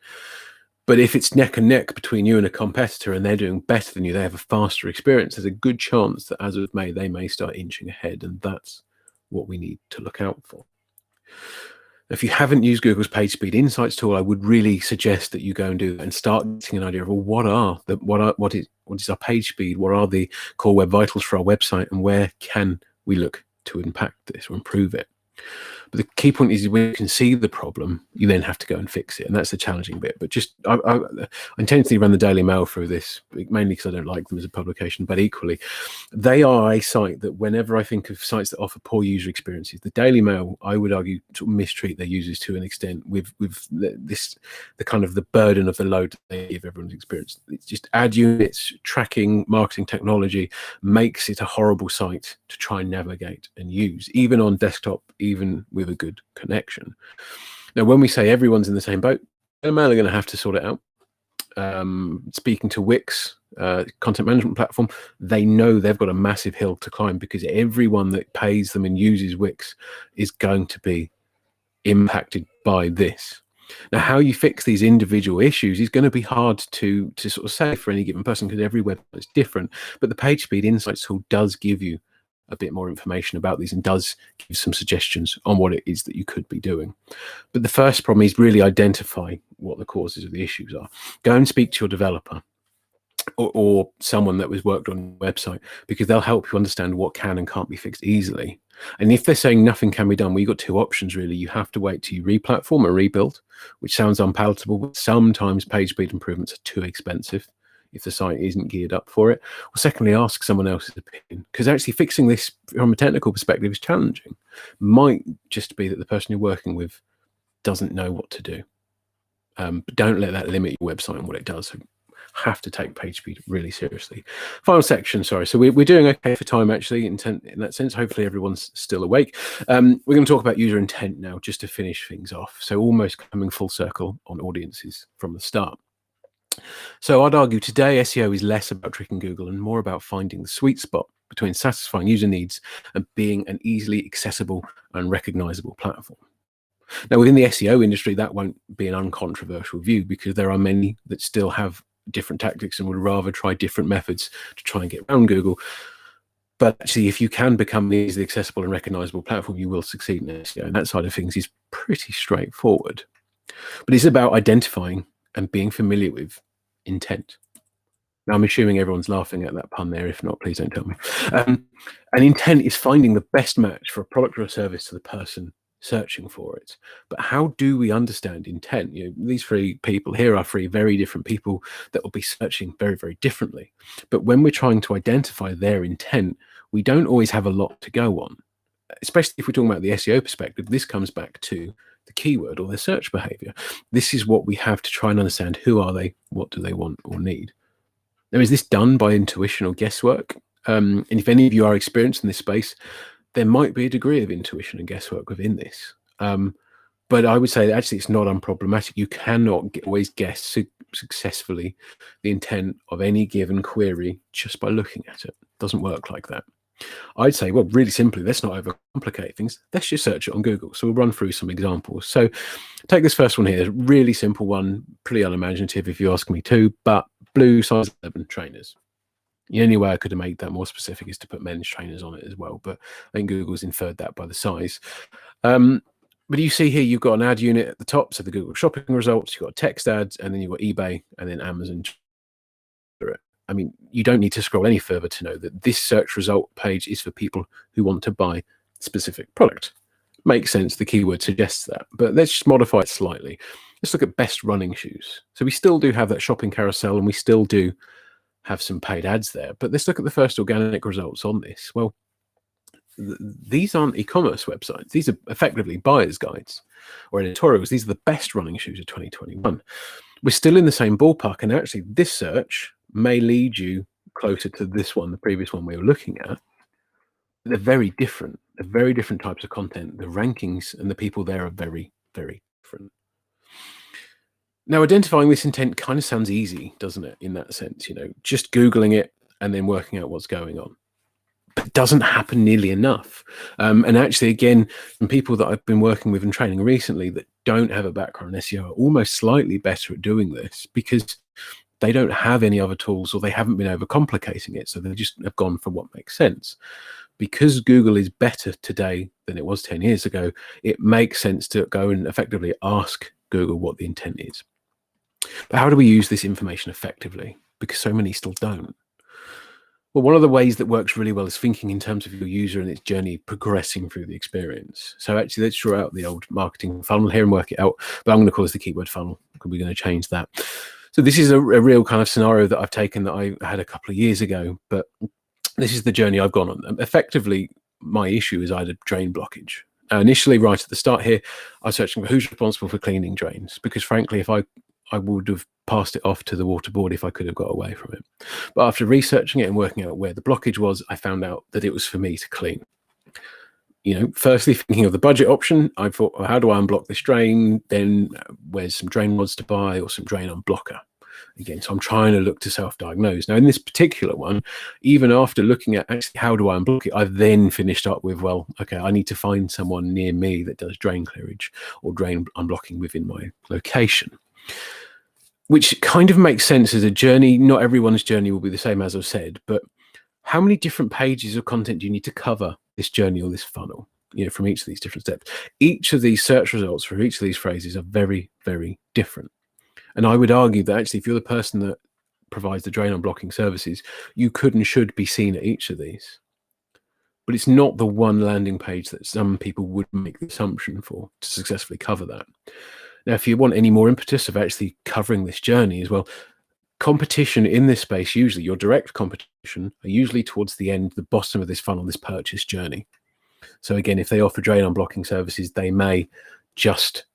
But if it's neck and neck between you and a competitor and they're doing better than you, they have a faster experience, there's a good chance that as of May, they may start inching ahead. And that's what we need to look out for. If you haven't used Google's Page Speed Insights tool, I would really suggest that you go and do that and start getting an idea of, well, what is our page speed? What are the core web vitals for our website, and where can we look to impact this or improve it? But the key point is when you can see the problem, you then have to go and fix it, and that's the challenging bit. But just I intentionally run the Daily Mail through this, mainly because I don't like them as a publication, but equally, they are a site that whenever I think of sites that offer poor user experiences, the Daily Mail, I would argue, sort of mistreat their users to an extent with the kind of the burden of the load they give everyone's experience. It's just ad units, tracking, marketing technology makes it a horrible site to try and navigate and use, even on desktop, even with a good connection. Now, when we say everyone's in the same boat, Daily Mail are going to have to sort it out. Speaking to Wix, content management platform, they know they've got a massive hill to climb, because everyone that pays them and uses Wix is going to be impacted by this. Now, how you fix these individual issues is going to be hard to sort of say for any given person, because every website is different. But the PageSpeed Insights tool does give you a bit more information about these and does give some suggestions on what it is that you could be doing. But the first problem is really identify what the causes of the issues are. Go and speak to your developer or someone that was worked on your website, because they'll help you understand what can and can't be fixed easily. And if they're saying nothing can be done, well, you've got two options really. You have to wait till you replatform or rebuild, which sounds unpalatable, but sometimes page speed improvements are too expensive if the site isn't geared up for it. Or secondly, ask someone else's opinion, because actually fixing this from a technical perspective is challenging. Might just be that the person you're working with doesn't know what to do. But don't let that limit your website and what it does. Have to take page speed really seriously. Final section, sorry. So we're doing okay for time, actually, in that sense. Hopefully everyone's still awake. We're going to talk about user intent now, just to finish things off. So almost coming full circle on audiences from the start. So I'd argue today SEO is less about tricking Google and more about finding the sweet spot between satisfying user needs and being an easily accessible and recognizable platform. Now, within the SEO industry, that won't be an uncontroversial view, because there are many that still have different tactics and would rather try different methods to try and get around Google. But actually, if you can become an easily accessible and recognizable platform, you will succeed in SEO. And that side of things is pretty straightforward. But it's about identifying and being familiar with intent. Now, I'm assuming everyone's laughing at that pun there. If not, please don't tell me. And intent is finding the best match for a product or a service to the person searching for it. But how do we understand intent? These three people here are three very different people that will be searching very, very differently. But when we're trying to identify their intent, we don't always have a lot to go on, especially if we're talking about the SEO perspective. This comes back to the keyword or their search behavior. This is what we have to try and understand. Who are they? What do they want or need? Now, is this done by intuition or guesswork? And if any of you are experienced in this space, there might be a degree of intuition and guesswork within this. But I would say that actually it's not unproblematic. You cannot always guess successfully the intent of any given query just by looking at it. It doesn't work like that. I'd say, well, really simply, let's not overcomplicate things. Let's just search it on Google. So we'll run through some examples. So take this first one here, really simple one, pretty unimaginative if you ask me to, but blue size 11 trainers. The only way I could have made that more specific is to put men's trainers on it as well, but I think Google's inferred that by the size. But you see here, you've got an ad unit at the top, so the Google shopping results, you've got text ads, and then you've got eBay, and then Amazon. I mean, you don't need to scroll any further to know that this search result page is for people who want to buy specific product. Makes sense, the keyword suggests that, but let's just modify it slightly. Let's look at best running shoes. So we still do have that shopping carousel, and we still do have some paid ads there, but let's look at the first organic results on this. Well, these aren't e-commerce websites. These are effectively buyer's guides or editorials. These are the best running shoes of 2021. We're still in the same ballpark, and actually this search may lead you closer to this one, the previous one we were looking at. They're very different. They're very different types of content. The rankings and the people there are very, very different. Now, identifying this intent kind of sounds easy, doesn't it, in that sense, just Googling it and then working out what's going on. But it doesn't happen nearly enough. And actually, again, some people that I've been working with and training recently that don't have a background in SEO are almost slightly better at doing this because they don't have any other tools or they haven't been overcomplicating it. So they just have gone for what makes sense. Because Google is better today than it was 10 years ago, it makes sense to go and effectively ask Google what the intent is. But how do we use this information effectively? Because so many still don't. Well, one of the ways that works really well is thinking in terms of your user and its journey progressing through the experience. So actually, let's draw out the old marketing funnel here and work it out. But I'm going to call this the keyword funnel because we're going to change that. So this is a real kind of scenario that I've taken that I had a couple of years ago, but this is the journey I've gone on. Effectively, my issue is I had a drain blockage. Initially, right at the start here, I was searching for who's responsible for cleaning drains, because frankly, if I would have passed it off to the water board if I could have got away from it. But after researching it and working out where the blockage was, I found out that it was for me to clean. Firstly, thinking of the budget option, I thought, well, how do I unblock this drain? Then where's some drain rods to buy or some drain unblocker? Again, so I'm trying to look to self-diagnose. Now, in this particular one, even after looking at actually how do I unblock it, I've then finished up with, well, okay, I need to find someone near me that does drain clearage or drain unblocking within my location. Which kind of makes sense as a journey. Not everyone's journey will be the same, as I've said, but how many different pages of content do you need to cover this journey or this funnel, from each of these different steps? Each of these search results for each of these phrases are very, very different. And I would argue that actually, if you're the person that provides the drain unblocking services, you could and should be seen at each of these. But it's not the one landing page that some people would make the assumption for to successfully cover that. Now, if you want any more impetus of actually covering this journey as well, competition in this space, usually your direct competition, are usually towards the end, the bottom of this funnel, this purchase journey. So again, if they offer drain unblocking services, they may just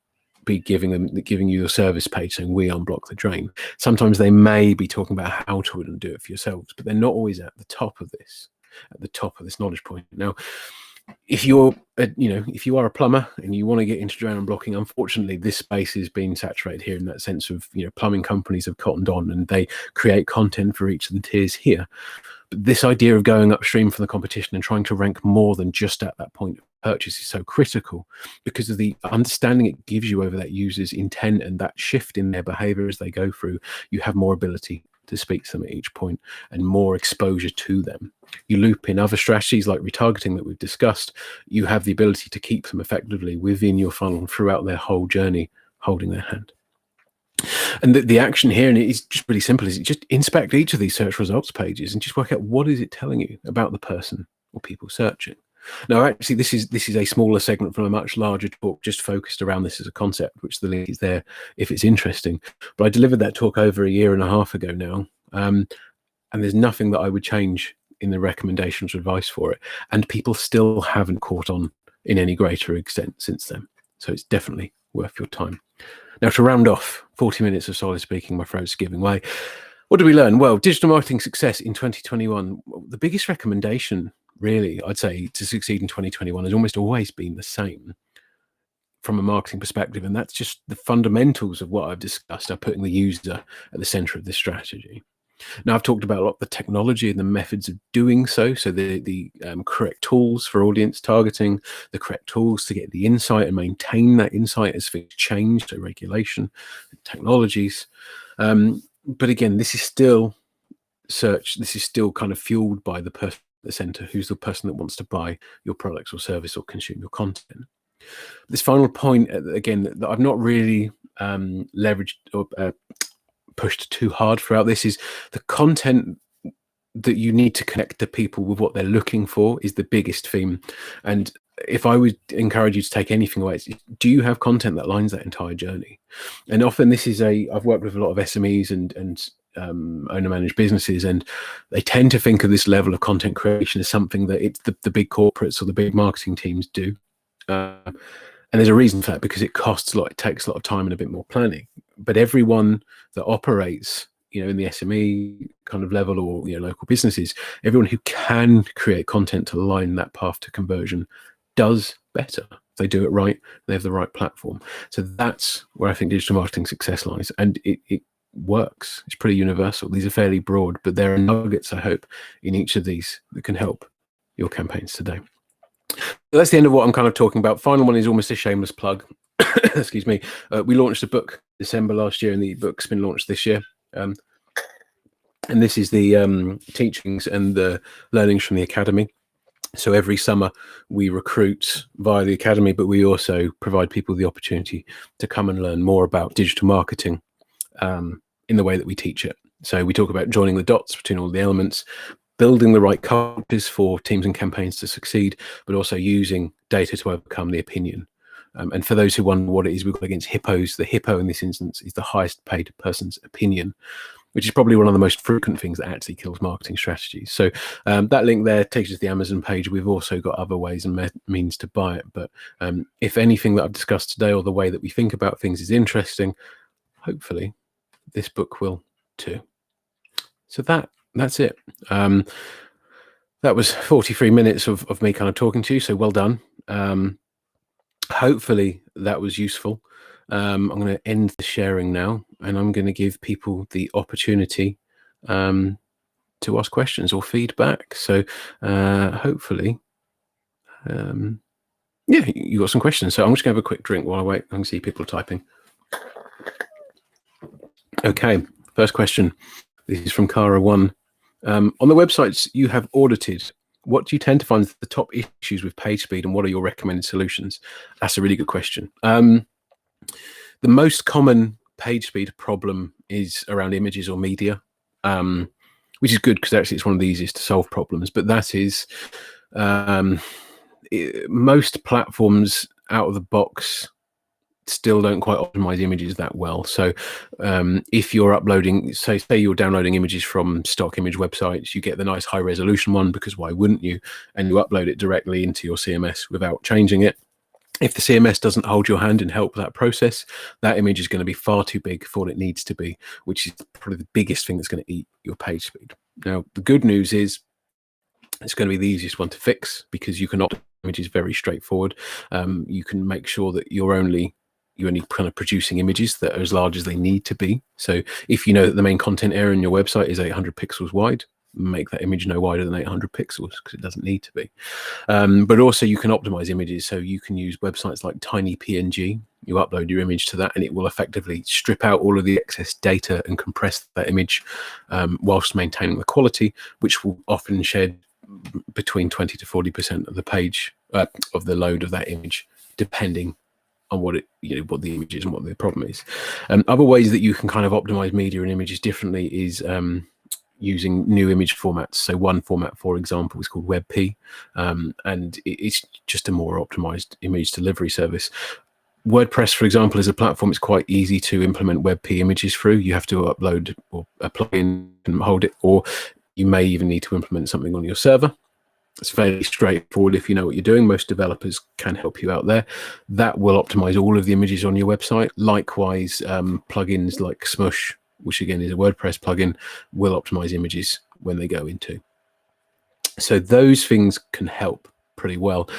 be giving you your service page saying we unblock the drain. Sometimes they may be talking about how to do it for yourselves, but they're not always at the top of this knowledge point. Now, if you are a plumber and you want to get into drain unblocking, unfortunately, this space is being saturated here in that sense of, plumbing companies have cottoned on and they create content for each of the tiers here. But this idea of going upstream from the competition and trying to rank more than just at that point of purchase is so critical because of the understanding it gives you over that user's intent and that shift in their behavior as they go through. You have more ability to speak to them at each point and more exposure to them. You loop in other strategies like retargeting that we've discussed. You have the ability to keep them effectively within your funnel throughout their whole journey, holding their hand. And the action here, and it's just really simple, is just inspect each of these search results pages and just work out what is it telling you about the person or people searching. Now, actually, this is a smaller segment from a much larger talk just focused around this as a concept, which the link is there if it's interesting. But I delivered that talk over a year and a half ago now, and there's nothing that I would change in the recommendations or advice for it. And people still haven't caught on in any greater extent since then. So it's definitely worth your time. Now, to round off, 40 minutes of solid speaking, my throat's giving way. What did we learn? Well, digital marketing success in 2021, the biggest recommendation, really, I'd say, to succeed in 2021 has almost always been the same from a marketing perspective. And that's just the fundamentals of what I've discussed are putting the user at the center of this strategy. Now, I've talked about a lot of the technology and the methods of doing so. So the correct tools for audience targeting, the correct tools to get the insight and maintain that insight as things change, so regulation, technologies. But again, this is still search. This is still kind of fueled by the person at the center, who's the person that wants to buy your products or service or consume your content. This final point, again, that I've not really leveraged or pushed too hard throughout this is the content that you need to connect to people with what they're looking for is the biggest theme. And if I would encourage you to take anything away, it's, do you have content that lines that entire journey? And often this is I've worked with a lot of SMEs and owner managed businesses, and they tend to think of this level of content creation as something that it's the big corporates or the big marketing teams do. And there's a reason for that, because it costs a lot, it takes a lot of time and a bit more planning. But everyone that operates, in the SME kind of level or local businesses, everyone who can create content to line that path to conversion does better. They do it right. They have the right platform. So that's where I think digital marketing success lies, and it works. It's pretty universal. These are fairly broad, but there are nuggets, I hope, in each of these that can help your campaigns today. So that's the end of what I'm kind of talking about. Final one is almost a shameless plug. Excuse me. We launched a book December last year, and the book's been launched this year. And this is the teachings and the learnings from the Academy. So every summer we recruit via the Academy, but we also provide people the opportunity to come and learn more about digital marketing in the way that we teach it. So we talk about joining the dots between all the elements, building the right cultures for teams and campaigns to succeed, but also using data to overcome the opinion. And for those who wonder what it is we've got against hippos, the hippo in this instance is the highest paid person's opinion, which is probably one of the most frequent things that actually kills marketing strategies. So that link there takes us to the Amazon page. We've also got other ways and means to buy it. But if anything that I've discussed today or the way that we think about things is interesting, hopefully this book will too. So that's it. That was 43 minutes of me kind of talking to you. So well done. Hopefully that was useful. I'm going to end the sharing now, and I'm going to give people the opportunity to ask questions or feedback. So hopefully, yeah, you got some questions. So I'm just going to have a quick drink while I wait. I can see people typing. Okay, first question. This is from Cara1. On the websites you have audited, what do you tend to find the top issues with page speed, and what are your recommended solutions? That's a really good question. The most common page speed problem is around images or media, which is good because actually it's one of the easiest to solve problems. But that is most platforms out of the box still don't quite optimize images that well. So if you're uploading, say you're downloading images from stock image websites, you get the nice high resolution one, because why wouldn't you? And you upload it directly into your CMS without changing it. If the CMS doesn't hold your hand and help that process, that image is going to be far too big for what it needs to be, which is probably the biggest thing that's going to eat your page speed. Now, the good news is it's going to be the easiest one to fix, because you can optimize images very straightforward. You can make sure that you're only kind of producing images that are as large as they need to be. So if you know that the main content area in your website is 800 pixels wide, make that image no wider than 800 pixels, because it doesn't need to be. But also you can optimize images. So you can use websites like TinyPNG. You upload your image to that, and it will effectively strip out all of the excess data and compress that image whilst maintaining the quality, which will often shed between 20 to 40% of the page of the load of that image, depending on what the image is and what the problem is. Other ways that you can kind of optimize media and images differently is using new image formats. So one format, for example, is called WebP, and it's just a more optimized image delivery service. WordPress, for example, is a platform. It's quite easy to implement WebP images through. You have to upload or a plugin and hold it, or you may even need to implement something on your server. It's fairly straightforward if you know what you're doing. Most developers can help you out there. That will optimize all of the images on your website. Likewise, plugins like Smush, which again is a WordPress plugin, will optimize images when they go into. So those things can help pretty well.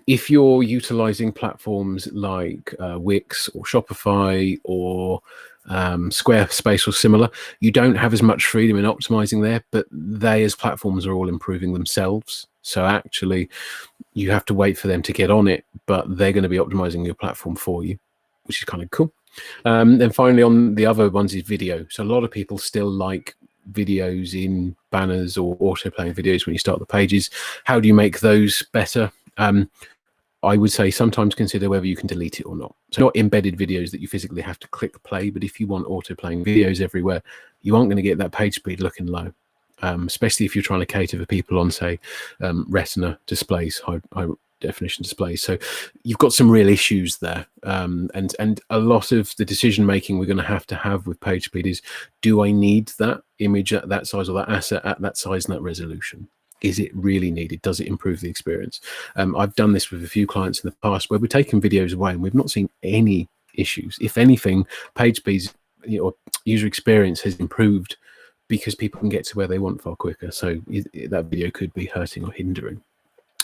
If you're utilizing platforms like Wix or Shopify or Squarespace or similar, you don't have as much freedom in optimizing there, but they as platforms are all improving themselves. So actually you have to wait for them to get on it, but they're going to be optimizing your platform for you, which is kind of cool. Then finally, on the other ones is video. So a lot of people still like videos in banners or auto-playing videos when you start the pages. How do you make those better? I would say sometimes consider whether you can delete it or not. So not embedded videos that you physically have to click play, but if you want auto-playing videos everywhere, you aren't going to get that page speed looking low, especially if you're trying to cater for people on, say, retina displays, high definition displays. So you've got some real issues there, and a lot of the decision making we're going to have with page speed is, do I need that image at that size or that asset at that size and that resolution? Is it really needed? Does it improve the experience? I've done this with a few clients in the past where we're taking videos away and we've not seen any issues. If anything, page speeds or user experience has improved because people can get to where they want far quicker. So that video could be hurting or hindering.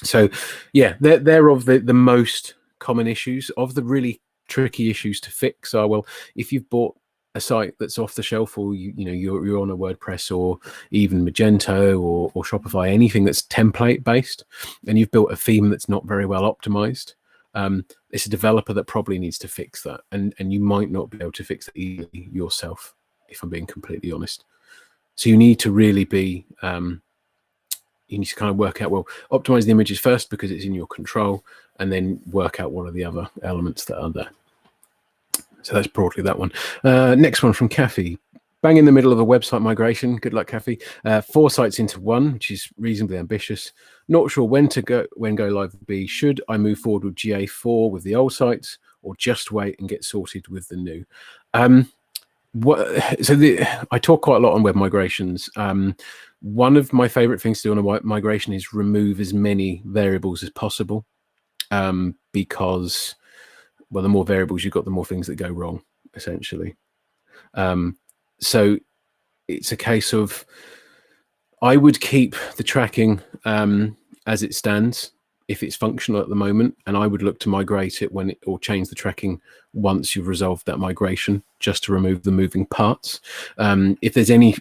So yeah, they're of the most common issues. Of the really tricky issues to fix are, well, if you've bought a site that's off the shelf, or you're on a WordPress or even Magento or Shopify, anything that's template based, and you've built a theme that's not very well optimized, it's a developer that probably needs to fix that, and you might not be able to fix it easily yourself, if I'm being completely honest. So you need to really be you need to kind of work out, well, optimize the images first because it's in your control, and then work out what are the other elements that are there. So that's broadly that one. Next one from Kathy. bang in the middle of a website migration. Good luck, Kathy. 4 sites into one, which is reasonably ambitious. Not sure when go live will be. Should I move forward with GA4 with the old sites, or just wait and get sorted with the new? I talk quite a lot on web migrations. One of my favorite things to do on a migration is remove as many variables as possible, because, well, the more variables you've got, the more things that go wrong, essentially. So it's a case of, I would keep the tracking as it stands if it's functional at the moment, and I would look to migrate it or change the tracking once you've resolved that migration, just to remove the moving parts. If there's any,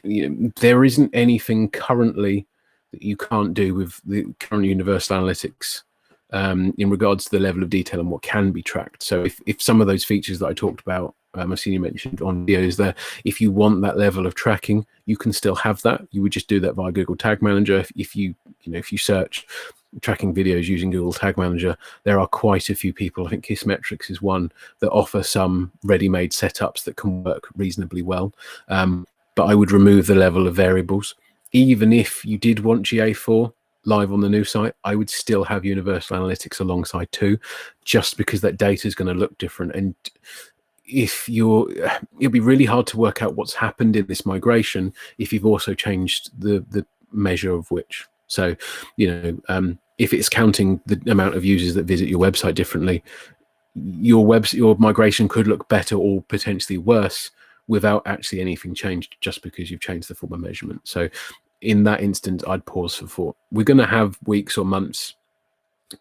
there isn't anything currently that you can't do with the current Universal Analytics in regards to the level of detail and what can be tracked. So if some of those features that I talked about, I've seen you mentioned on videos there, if you want that level of tracking, you can still have that. You would just do that via Google Tag Manager. If you search tracking videos using Google Tag Manager, there are quite a few people, I think Kissmetrics is one, that offer some ready-made setups that can work reasonably well. But I would remove the level of variables. Even if you did want GA4 live on the new site, I would still have Universal Analytics alongside too, just because that data is going to look different. And it'll be really hard to work out what's happened in this migration if you've also changed the measure of which. So, if it's counting the amount of users that visit your website differently, your migration could look better or potentially worse without actually anything changed, just because you've changed the form of measurement. So in that instance, I'd pause for thought. We're going to have weeks or months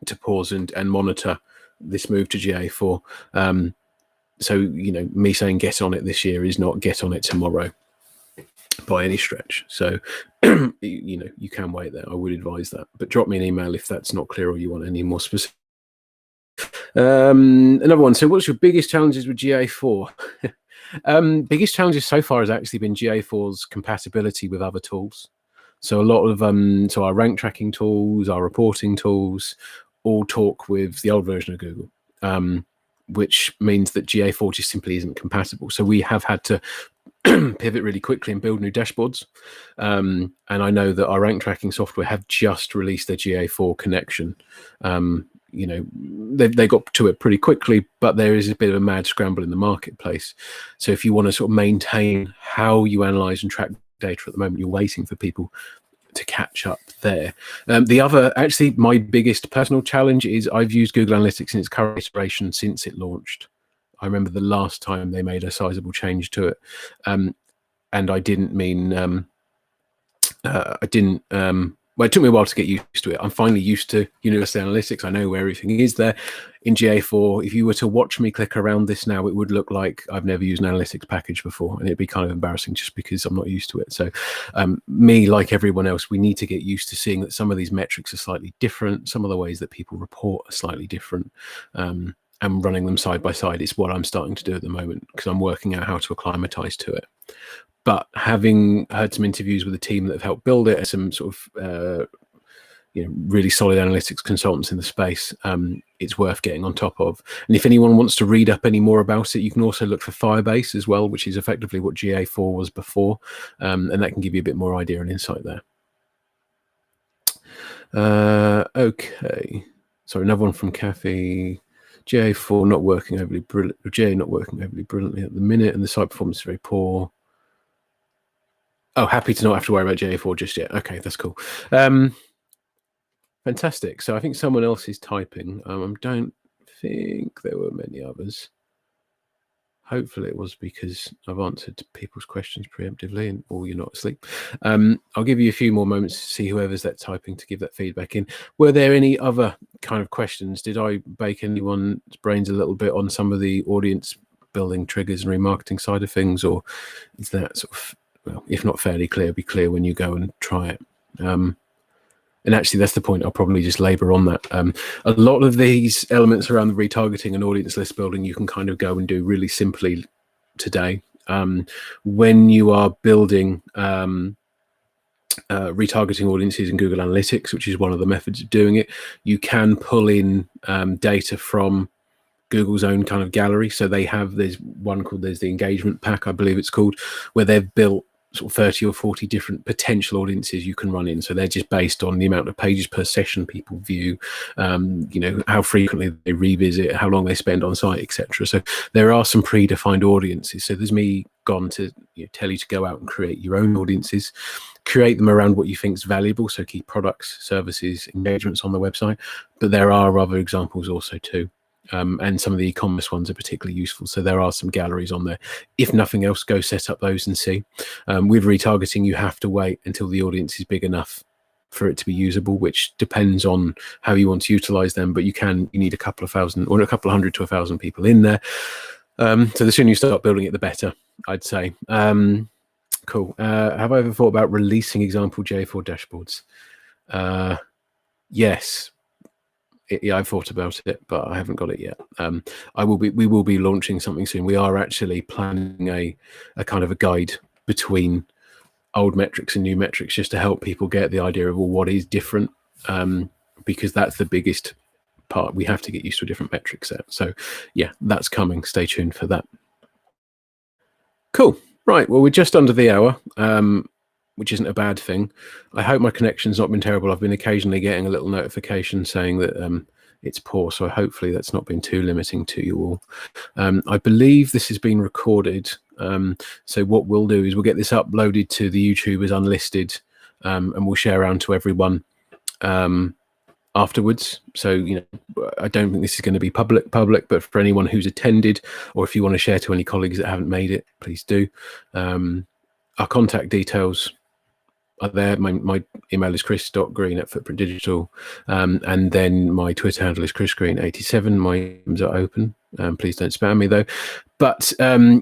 to pause and monitor this move to GA4. So, me saying get on it this year is not get on it tomorrow by any stretch. So, you can wait there. I would advise that. But drop me an email if that's not clear or you want any more specific. Another one. So what's your biggest challenges with GA4? Biggest challenges so far has actually been GA4's compatibility with other tools. So a lot of so our rank tracking tools, our reporting tools, all talk with the old version of Google, which means that GA4 just simply isn't compatible. So we have had to pivot really quickly and build new dashboards. And I know that our rank tracking software have just released their GA4 connection. They got to it pretty quickly, but there is a bit of a mad scramble in the marketplace. So if you want to sort of maintain how you analyze and track data at the moment, you're waiting for people to catch up there. The other, actually, my biggest personal challenge is I've used Google Analytics in its current iteration since it launched. I remember the last time they made a sizable change to it, and I didn't mean well, it took me a while to get used to it. I'm finally used to Universal Analytics. I know where everything is there. In GA4, if you were to watch me click around this now, it would look like I've never used an analytics package before, and it'd be kind of embarrassing just because I'm not used to it. So me, like everyone else, we need to get used to seeing that some of these metrics are slightly different. Some of the ways that people report are slightly different. And running them side by side is what I'm starting to do at the moment, because I'm working out how to acclimatize to it. But having heard some interviews with the team that have helped build it, some sort of really solid analytics consultants in the space, it's worth getting on top of. And if anyone wants to read up any more about it, you can also look for Firebase as well, which is effectively what GA4 was before, and that can give you a bit more idea and insight there. Okay, so another one from Kathy. GA4 not working overly brilliant. GA not working overly brilliantly at the minute, and the site performance is very poor. Oh, happy to not have to worry about GA4 just yet. Okay, that's cool. Fantastic. So I think someone else is typing. I don't think there were many others. Hopefully it was because I've answered people's questions preemptively, or you're not asleep. I'll give you a few more moments to see whoever's that typing to give that feedback in. Were there any other kind of questions? Did I bake anyone's brains a little bit on some of the audience building triggers and remarketing side of things, or is that sort of, well, if not fairly clear, be clear when you go and try it? And actually, that's the point. I'll probably just labor on that. A lot of these elements around the retargeting and audience list building, you can kind of go and do really simply today. When you are building retargeting audiences in Google Analytics, which is one of the methods of doing it, you can pull in data from Google's own kind of gallery. So there's one called, there's the engagement pack, I believe it's called, where they've built sort of 30 or 40 different potential audiences you can run in. So they're just based on the amount of pages per session people view, how frequently they revisit, how long they spend on site, etc. So there are some predefined audiences. So there's me gone to tell you to go out and create your own audiences, create them around what you think is valuable. So key products, services, engagements on the website. But there are other examples also too. And some of the e-commerce ones are particularly useful. So there are some galleries on there. If nothing else, go set up those and see. With retargeting, you have to wait until the audience is big enough for it to be usable, which depends on how you want to utilize them. But you need a couple of thousand or a couple of hundred to 1,000 people in there. So the sooner you start building it, the better, I'd say. Cool. Have I ever thought about releasing example GA4 dashboards? Yes. Yeah, I've thought about it, but I haven't got it yet. We will be launching something soon. We are actually planning a kind of a guide between old metrics and new metrics, just to help people get the idea of, well, what is different, because that's the biggest part. We have to get used to a different metric set. So yeah, that's coming. Stay tuned for that. Cool. Right. Well, we're just under the hour, which isn't a bad thing. I hope my connection's not been terrible. I've been occasionally getting a little notification saying that it's poor, so hopefully that's not been too limiting to you all. I believe this has been recorded, so what we'll do is we'll get this uploaded to the YouTube as unlisted, and we'll share around to everyone afterwards. So I don't think this is going to be public, but for anyone who's attended, or if you want to share to any colleagues that haven't made it, please do. Our contact details are there. My email is chris.green@footprintdigital, and then my Twitter handle is chrisgreen87. My emails are open. Please don't spam me though. But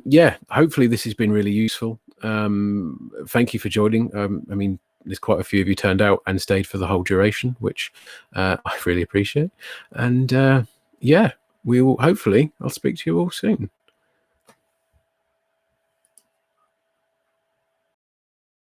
yeah, hopefully this has been really useful. Thank you for joining. I mean, there's quite a few of you turned out and stayed for the whole duration, which I really appreciate. And yeah, I'll speak to you all soon.